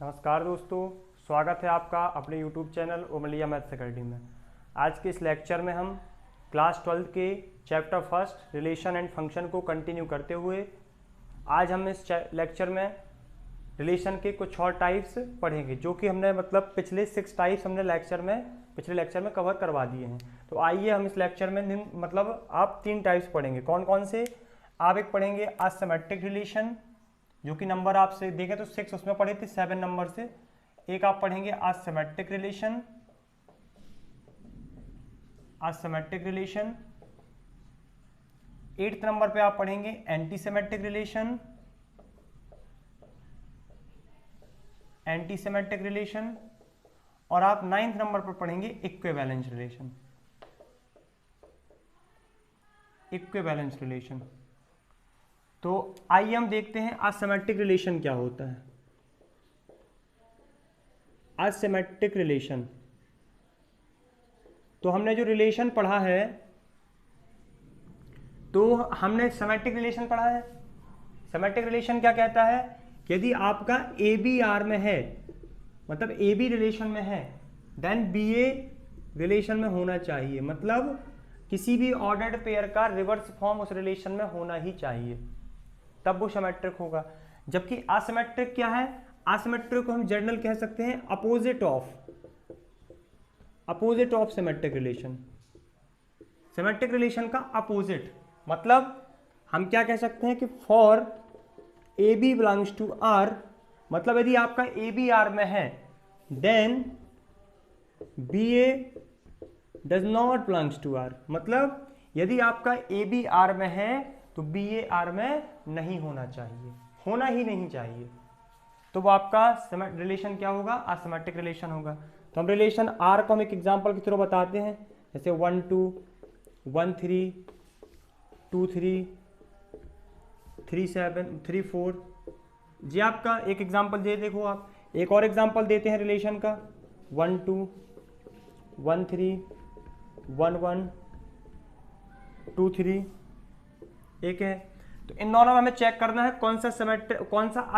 नमस्कार दोस्तों, स्वागत है आपका अपने YouTube चैनल ओमलिया मैथ्स अकेडमी में। आज के इस लेक्चर में हम क्लास 12 के chapter first relation and function को कंटिन्यू करते हुए आज हम इस लेक्चर में रिलेशन के कुछ और टाइप्स पढ़ेंगे, जो कि हमने पिछले 6 टाइप्स हमने पिछले लेक्चर में कवर करवा दिए हैं। तो आइए हम इस लेक्चर में आप 3 टाइप्स पढ़ेंगे। कौन कौन से? आप एक पढ़ेंगे असिमेट्रिक रिलेशन, जो कि नंबर आपसे देखें तो 6 उसमें पढ़े थे 7 नंबर से। एक आप पढ़ेंगे असिमेट्रिक रिलेशन। 8th नंबर पे आप पढ़ेंगे एंटीसिमेट्रिक रिलेशन। और आप 9th नंबर पर पढ़ेंगे इक्विवेलेंस रिलेशन। तो आइए हम देखते हैं असिमेट्रिक रिलेशन क्या होता है। असिमेट्रिक रिलेशन, तो हमने जो रिलेशन पढ़ा है, तो हमने सिमेट्रिक रिलेशन पढ़ा है। सिमेट्रिक रिलेशन क्या कहता है? यदि आपका ए बी आर में है, मतलब ए बी रिलेशन में है, देन बी ए रिलेशन में होना चाहिए। मतलब किसी भी ऑर्डर्ड पेयर का रिवर्स फॉर्म उस रिलेशन में होना ही चाहिए, तब वो सिमेट्रिक होगा। जबकि असिमेट्रिक क्या है? असिमेट्रिक को हम जनरल कह सकते हैं opposite of symmetric relation. Symmetric relation का अपोजिट, मतलब हम क्या कह सकते हैं कि for a b belongs to R, मतलब यदि आपका ए बी आर में है, then b a does not belongs to R. मतलब यदि आपका ए बी आर में है तो बी ए आर में नहीं होना चाहिए, होना ही नहीं चाहिए। तो वो आपका रिलेशन क्या होगा? असिमेट्रिक रिलेशन होगा। तो हम रिलेशन आर को हम एक एग्जांपल के थ्रू बताते हैं, जैसे 1 2 1 3 2 3 3 7 3 4। जी आपका एक एग्जांपल दे, देखो आप एक और एग्जांपल देते हैं रिलेशन का, 1 2 1 3 1 1 2 3 एक है। तो इन दोनों में हमें चेक करना है कौन सा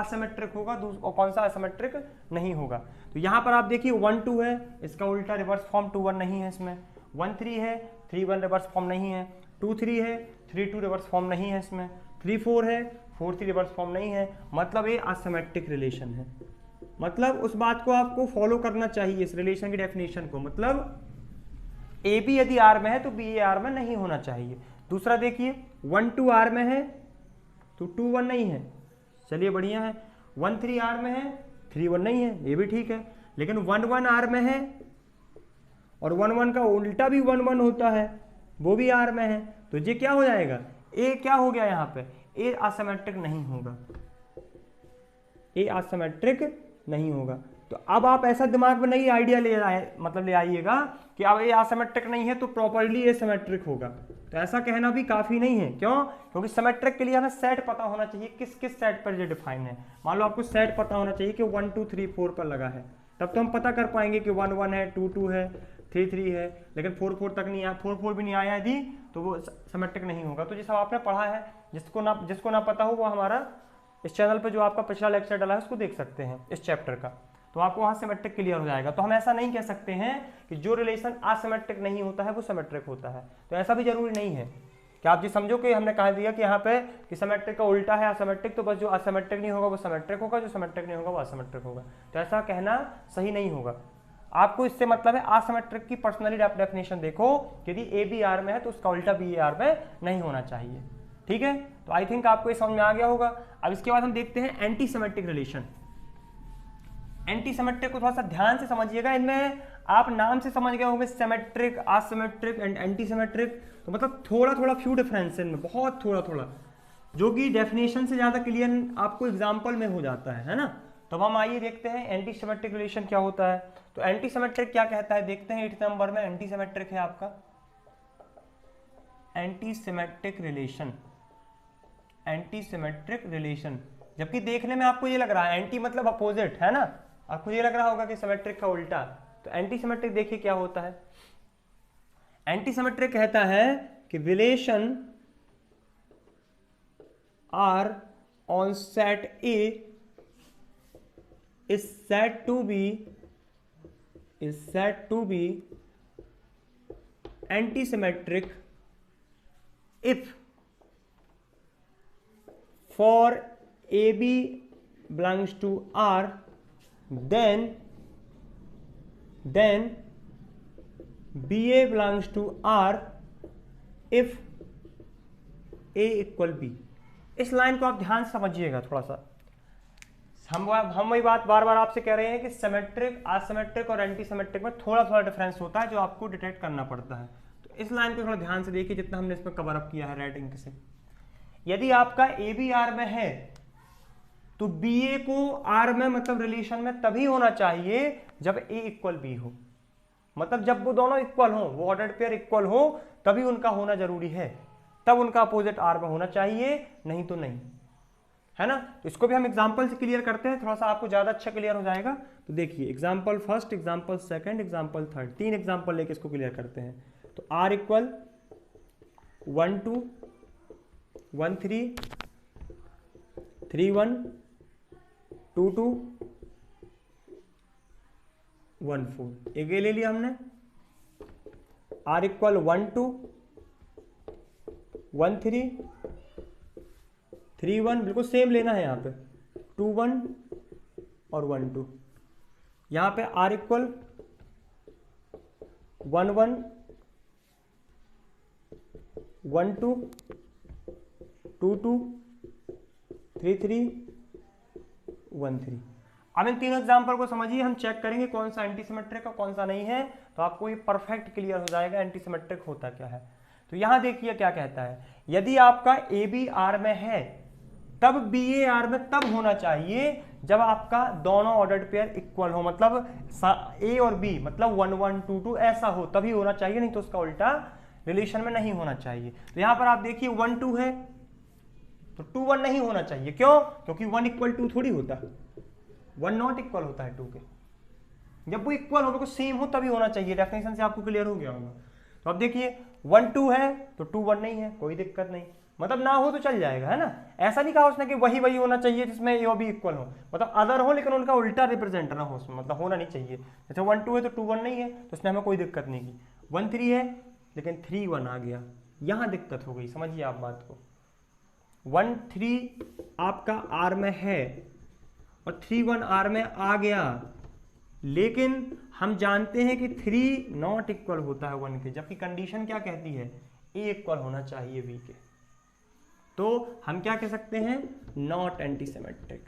असिमेट्रिक होगा और कौन सा असिमेट्रिक नहीं होगा। तो यहाँ पर आप देखिए 1 2 है, इसका उल्टा रिवर्स फॉर्म 2 1 नहीं है इसमें। 1 3 है, 3 1 रिवर्स फॉर्म नहीं है। 2 3 है, 3 2 रिवर्स फॉर्म नहीं है इसमें। 3 4 है, 4 3 रिवर्स फॉर्म नहीं है। मतलब ये असिमेट्रिक रिलेशन है। मतलब उस बात को आपको फॉलो करना चाहिए, इस रिलेशन की डेफिनेशन को। मतलब ए बी यदि आर में है तो बी ए आर में नहीं होना चाहिए। दूसरा देखिए 1 2 आर में है तो 2 1 नहीं है, चलिए बढ़िया है। 1 3 आर में है, 3 1 नहीं है, ये भी ठीक है। लेकिन 1 1 आर में है और 1 1 का उल्टा भी 1 1 होता है, वो भी आर में है। तो ये क्या हो जाएगा? ए क्या हो गया यहाँ पे? ए असिमेट्रिक नहीं होगा, ए असिमेट्रिक नहीं होगा। तो अब आप ऐसा दिमाग में नहीं आइडिया ले आइएगा कि अब ये असिमेट्रिक नहीं है तो प्रॉपर्ली ये सिमेट्रिक होगा। तो ऐसा कहना भी काफी नहीं है। क्यों? क्योंकि सिमेट्रिक के लिए हमें सेट पता होना चाहिए, किस किस सेट पर ये डिफाइन है। मान लो आपको सेट पता होना चाहिए कि 1 2 3 4 पर लगा है, तब तो हम पता कर पाएंगे कि 1 1 है, 2 2 है, 3 3 है। लेकिन 4 4 तक नहीं आया, 4 4 भी नहीं आया यदि, तो वो सिमेट्रिक नहीं होगा। तो जिस आपने पढ़ा है, जिसको ना पता हो वो हमारा इस चैनल पर जो आपका पिछला लेक्चर डाला है उसको देख सकते हैं, इस चैप्टर का। तो आपको वहां सिमेट्रिक क्लियर हो जाएगा। तो हम ऐसा नहीं कह सकते हैं कि जो रिलेशन असिमेट्रिक नहीं होता है वो सिमेट्रिक होता है। तो ऐसा भी जरूरी नहीं है कि आप जी समझो कि हमने कहा दिया कि यहाँ पे कि सिमेट्रिक का उल्टा है असिमेट्रिक, तो बस जो असिमेट्रिक नहीं होगा वो सिमेट्रिक होगा, जो सिमेट्रिक नहीं होगा वो असिमेट्रिक होगा। तो ऐसा कहना सही नहीं होगा। आपको इससे मतलब है असिमेट्रिक की पर्सनली डेफिनेशन देखो, यदि ए बी आर में है तो उसका उल्टा बी ए आर में नहीं होना चाहिए। ठीक है, तो आई थिंक आपको ये समझ में आ गया होगा। अब इसके बाद हम देखते हैं anti symmetric relation. Anti symmetric को थोड़ा सा ध्यान से समझिएगा, इनमें आप नाम से समझ गए होंगे symmetric, asymmetric and anti symmetric. तो मतलब थोड़ा थोड़ा फ्यू डिफरेंस इनमें, बहुत थोड़ा थोड़ा, जो कि डेफिनेशन से ज्यादा क्लियर आपको एग्जाम्पल में हो जाता है ना। तो हम आइए देखते हैं एंटी सिमेट्रिक रिलेशन क्या होता है। तो एंटी सिमेट्रिक क्या कहता है देखते हैं। 8th नंबर में एंटी सिमेट्रिक है आपका anti symmetric relation. Anti symmetric relation, जबकि देखने में आपको ये लग रहा है एंटी मतलब अपोजिट है ना, आपको ये लग रहा होगा कि सिमेट्रिक का उल्टा। तो एंटी सिमेट्रिक देखिए क्या होता है। एंटी सिमेट्रिक कहता है कि relation R on set A is said to be antisymmetric if for AB belongs to R, then BA belongs to R if A equal B। इस लाइन को आप ध्यान से समझिएगा थोड़ा सा। हम वही बात बार बार आपसे कह रहे हैं कि सिमेट्रिक, असिमेट्रिक और एंटी सिमेट्रिक में थोड़ा थोड़ा डिफरेंस होता है जो आपको डिटेक्ट करना पड़ता है। तो इस लाइन को थोड़ा ध्यान से देखिए जितना हमने इसमें कवर अप किया है रेड इंक से। यदि आपका ए बी आर में है तो बी ए को आर में मतलब रिलेशन में तभी होना चाहिए जब ए इक्वल बी हो, मतलब जब वो दोनों इक्वल हो, वो ऑर्डर्ड पेयर इक्वल हो तभी उनका होना जरूरी है, तब उनका अपोजिट आर में होना चाहिए, नहीं तो नहीं, है ना। तो इसको भी हम एग्जांपल से क्लियर करते हैं, थोड़ा सा आपको ज्यादा अच्छा क्लियर हो जाएगा। तो देखिए example first, example second, example third, 3 example लेके इसको क्लियर करते हैं। तो आर इक्वल 1 2 1 3 3 1 2 2 1 4, एक ये ले लिया हमने। आर इक्वल 1 2 1 3 3 1, बिल्कुल सेम लेना है यहाँ पे, 2 1 और 1 2। यहाँ पे आर इक्वल 1 1 1 2 2 2 3 3 1 3। अब इन तीनों एग्जाम्पल को समझिए, हम चेक करेंगे कौन सा एंटीसिमेट्रिक और कौन सा नहीं है, तो आपको ये परफेक्ट क्लियर हो जाएगा एंटीसिमेट्रिक होता क्या है। तो यहां देखिए क्या कहता है, यदि आपका ए बी आर में है तब बी ए आर में तब होना चाहिए जब आपका दोनों ऑर्डर्ड पेयर इक्वल हो, मतलब ए और बी मतलब 1 1 2 2 ऐसा हो तभी होना चाहिए, नहीं तो उसका उल्टा रिलेशन में नहीं होना चाहिए। तो यहां पर आप देखिए 1 2 है तो 2 1 नहीं होना चाहिए, क्यों? क्योंकि 1 इक्वल 2 थोड़ी होता है, 1 नॉट इक्वल होता है 2 के। जब वो इक्वल हो, बिल्कुल सेम हो तभी होना चाहिए। डेफिनेशन से आपको क्लियर हो गया होगा। तो अब देखिए 1 2 है तो 2 1 नहीं है, कोई दिक्कत नहीं, मतलब ना हो तो चल जाएगा, है ना। ऐसा नहीं कहा उसने कि वही होना चाहिए जिसमें ए और बी इक्वल हो, मतलब अदर हो लेकिन उनका उल्टा रिप्रेजेंट ना हो उसमें, मतलब होना नहीं चाहिए। जैसे 1 2 है तो 2 1 नहीं है, तो उसने हमें कोई दिक्कत नहीं की। 1 3 है लेकिन 3 1 आ गया, यहां दिक्कत हो गई, समझिए आप बात को। 1 3 आपका आर में है और 3 1 आर में आ गया, लेकिन हम जानते हैं कि 3 नॉट इक्वल होता है 1 के, जबकि कंडीशन क्या कहती है, ए इक्वल होना चाहिए बी के। तो हम क्या कह सकते हैं, नॉट एंटीसिमेट्रिक,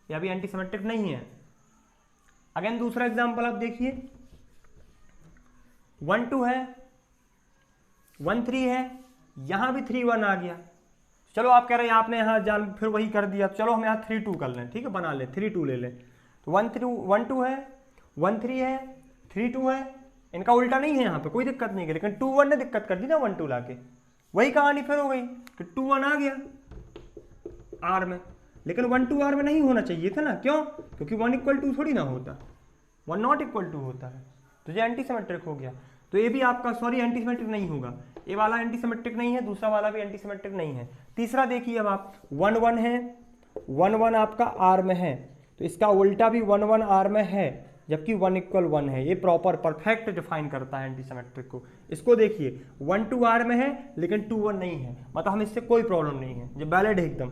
या भी एंटीसिमेट्रिक नहीं है। अगेन दूसरा एग्जांपल आप देखिए, 1 2 है 1 3 है, यहां भी 3 1 आ गया। चलो आप कह रहे हैं आपने यहां जान फिर वही कर दिया, चलो हम यहां 3 2 कर लें, ठीक है, बना ले 3 2 ले लें। तो 1 2 है 1 3 है 3 2 है, इनका उल्टा नहीं है, यहाँ पे कोई दिक्कत नहीं है, लेकिन 2 1 ने दिक्कत कर दी ना 1 2 लाके, वही कहानी फिर हो गई कि 2 1 आ गया आर में, लेकिन 1 2 आर में नहीं होना चाहिए था ना, क्यों? क्योंकि 1 इक्वल 2 थोड़ी ना होता, 1 नॉट इक्वल 2 होता है, तो ये एंटीसिमेट्रिक हो गया। तो ये भी आपका सॉरी एंटीसिमेट्रिक नहीं होगा, ये वाला एंटीसिमेट्रिक नहीं है, दूसरा वाला भी एंटीसिमेट्रिक नहीं है। तीसरा देखिए, अब आप 1 1 है 1 1 आपका आर में है, तो इसका उल्टा भी 1 1 आर में है, जबकि 1 इक्वल 1 है। ये प्रॉपर परफेक्ट डिफाइन करता है एंटीसिमेट्रिक को। इसको देखिए 1 2 आर में है लेकिन 2 1 नहीं है, मतलब हमें इससे कोई प्रॉब्लम नहीं है, ये वैलिड है एकदम।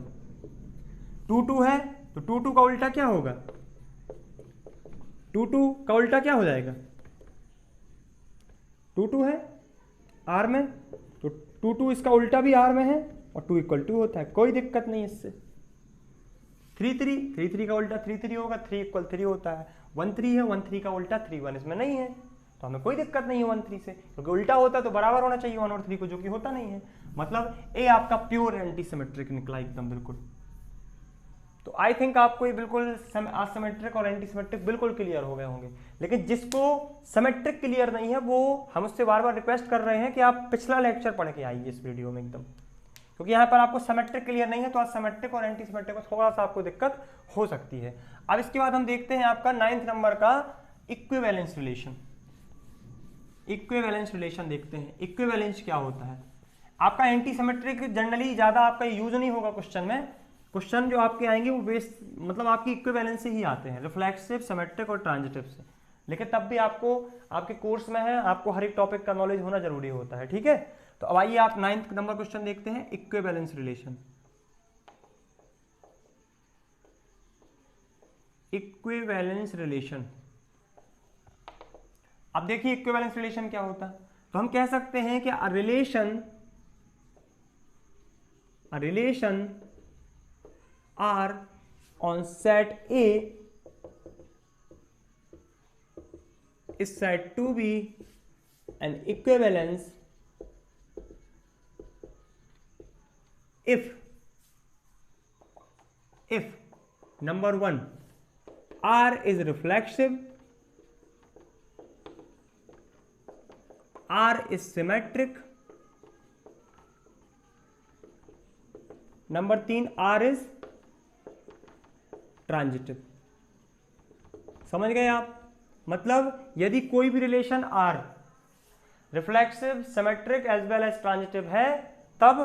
2 2 है तो 2 2 का उल्टा क्या होगा, 2 2 का उल्टा क्या हो जाएगा, 2 2 है आर में तो 2 2 इसका उल्टा भी आर में है और 2 इक्वल 2 होता है, कोई दिक्कत नहीं इससे। 3 3 का उल्टा 3 3 होगा, 3 इक्वल 3 होता है। 1 3 है 1 3 का उल्टा 3 1 इसमें नहीं है, तो हमें कोई दिक्कत नहीं है 1 3 से, क्योंकि उल्टा होता तो बराबर होना चाहिए 1 और 3 को, जो कि होता नहीं है। मतलब ये आपका प्योर एंटीसिमेट्रिक निकला एकदम बिल्कुल। तो आई थिंक आपको ये बिल्कुल असिमेट्रिक और एंटीसिमेट्रिक बिल्कुल क्लियर हो गए होंगे, लेकिन जिसको सिमेट्रिक क्लियर नहीं है वो हम उससे बार बार रिक्वेस्ट कर रहे हैं कि आप पिछला लेक्चर पढ़ के आइए इस वीडियो में एकदम, क्योंकि यहाँ पर आपको सिमेट्रिक क्लियर नहीं है, तो असिमेट्रिक और एंटीसिमेट्रिक में थोड़ा सा आपको दिक्कत हो सकती है। अब इसके बाद हम देखते हैं आपका 9th नंबर का इक्विवेलेंस रिलेशन। इक्विवेलेंस रिलेशन देखते हैं, इक्विवेलेंस क्या होता है। आपका एंटीसिमेट्रिक जनरली ज्यादा आपका यूज नहीं होगा क्वेश्चन में, क्वेश्चन जो आपके आएंगे वो बेस मतलब आपकी इक्विवेलेंस से ही आते हैं, रिफ्लेक्सिव, सिमेट्रिक और ट्रांजिटिव से। लेकिन तब भी आपको आपके कोर्स में है, आपको हर एक टॉपिक का नॉलेज होना जरूरी होता है, ठीक है। तो अब आइए आप 9th नंबर क्वेश्चन देखते हैं, इक्विवेलेंस रिलेशन। इक्विवेलेंस रिलेशन, अब देखिए इक्विवेलेंस रिलेशन क्या होता है। तो हम कह सकते हैं कि a relation R on set A is said to be an equivalence if number 1 R is reflexive, R is symmetric, number 3 R is transitive। समझ गए आप? मतलब यदि कोई भी relation R reflexive, symmetric as well as transitive है, तब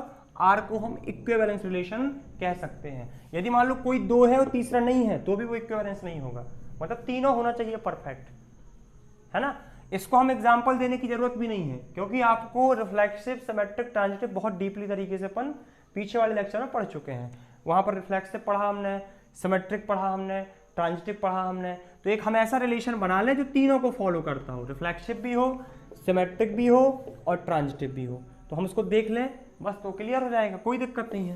R को हम इक्विवेलेंस रिलेशन कह सकते हैं। यदि मान लो कोई दो है और तीसरा नहीं है तो भी वो इक्विवेलेंस नहीं होगा, मतलब तीनों होना चाहिए परफेक्ट, है ना। इसको हम एग्जांपल देने की जरूरत भी नहीं है, क्योंकि आपको रिफ्लेक्सिव, सिमेट्रिक, ट्रांजिटिव बहुत डीपली तरीके से अपन पीछे वाले लेक्चर में पढ़ चुके हैं। वहां पर रिफ्लेक्सिव पढ़ा हमने, सिमेट्रिक पढ़ा हमने, ट्रांजिटिव पढ़ा हमने। तो एक हम ऐसा रिलेशन बना लें जो तीनों को फॉलो करता हो, रिफ्लेक्सिव भी हो, सिमेट्रिक भी हो और ट्रांजिटिव भी हो। तो हम इसको देख लें बस, तो क्लियर हो जाएगा, कोई दिक्कत नहीं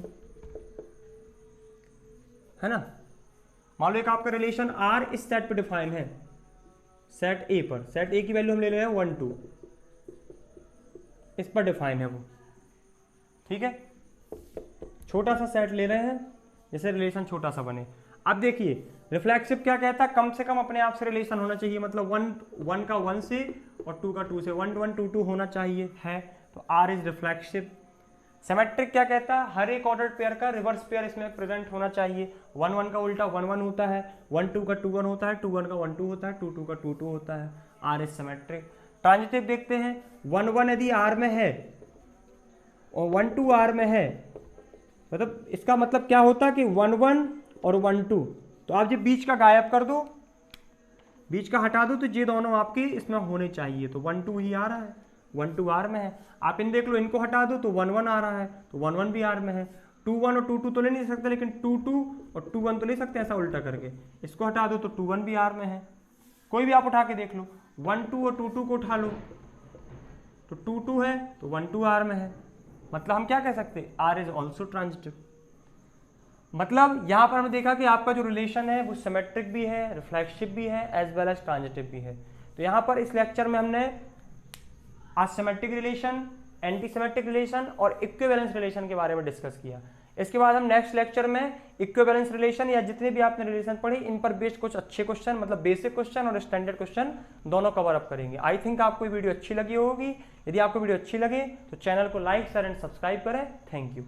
है ना। मान लो एक आपका रिलेशन R इस सेट पे डिफाइन है, सेट A पर, सेट A की वैल्यू हम ले रहे हैं 1 2, इस पर डिफाइन है वो, ठीक है। छोटा सा सेट ले रहे हैं जैसे रिलेशन छोटा सा बने। अब देखिए रिफ्लेक्सिव क्या कहता है, कम से कम अपने आप से रिलेशन होना चाहिए, मतलब 1 का 1 से और 2 का 2 से, 1 1 2 2 होना चाहिए, है। तो R इज रिफ्लेक्सिव। सिमेट्रिक क्या कहता है, हर एक ऑर्डर्ड पेयर का रिवर्स पेयर इसमें प्रेजेंट होना चाहिए। 1 1 का उल्टा 1 1 होता है, 1 2 का 2 1 होता है, 2 1 का 1 2 होता है, 2 2 का 2 2 होता है। R is symmetric. ट्रांजिटिव देखते हैं, 1 1 यदि R में है और 1 2 R में है, मतलब इसका मतलब क्या होता है कि 1 1 और 1 2, तो आप जब बीच का गायब कर दो, बीच का हटा दो, तो ये दोनों आपके इसमें होने चाहिए। तो 1 2 ही आ रहा है, 1 2 R में है। आप इन देख लो, इनको हटा दो तो 1 1 आ रहा है, तो 1 1 भी R में है। 2 1 और 2 2 तो ले नहीं सकते, लेकिन 2 2 और 2 1 तो ले सकते हैं, ऐसा उल्टा करके। इसको हटा दो तो 2 1 भी R में है। कोई भी आप उठा के देख लो, 1 2 और 2 2 को उठा लो तो 2 2 है, तो 1 2 R में है। मतलब हम क्या कह सकते हैं, R इज ऑल्सो ट्रांजिटिव। मतलब यहां पर हमने देखा कि आपका जो रिलेशन है वो सिमेट्रिक भी है, रिफ्लेक्सिव भी है, एज वेल एज ट्रांजिटिव भी है। तो यहां पर इस लेक्चर में हमने asymmetric relation, anti symmetric relation और इक्विवेलेंस रिलेशन के बारे में डिस्कस किया। इसके बाद हम नेक्स्ट लेक्चर में इक्विवेलेंस रिलेशन या जितने भी आपने रिलेशन पढ़े, इन पर बेस्ड कुछ अच्छे क्वेश्चन, मतलब बेसिक क्वेश्चन और स्टैंडर्ड क्वेश्चन दोनों कवर अप करेंगे। आई थिंक आपको ये वीडियो अच्छी लगी होगी। यदि आपको वीडियो अच्छी लगे तो चैनल को लाइक, शेयर एंड सब्सक्राइब करें। Thank you.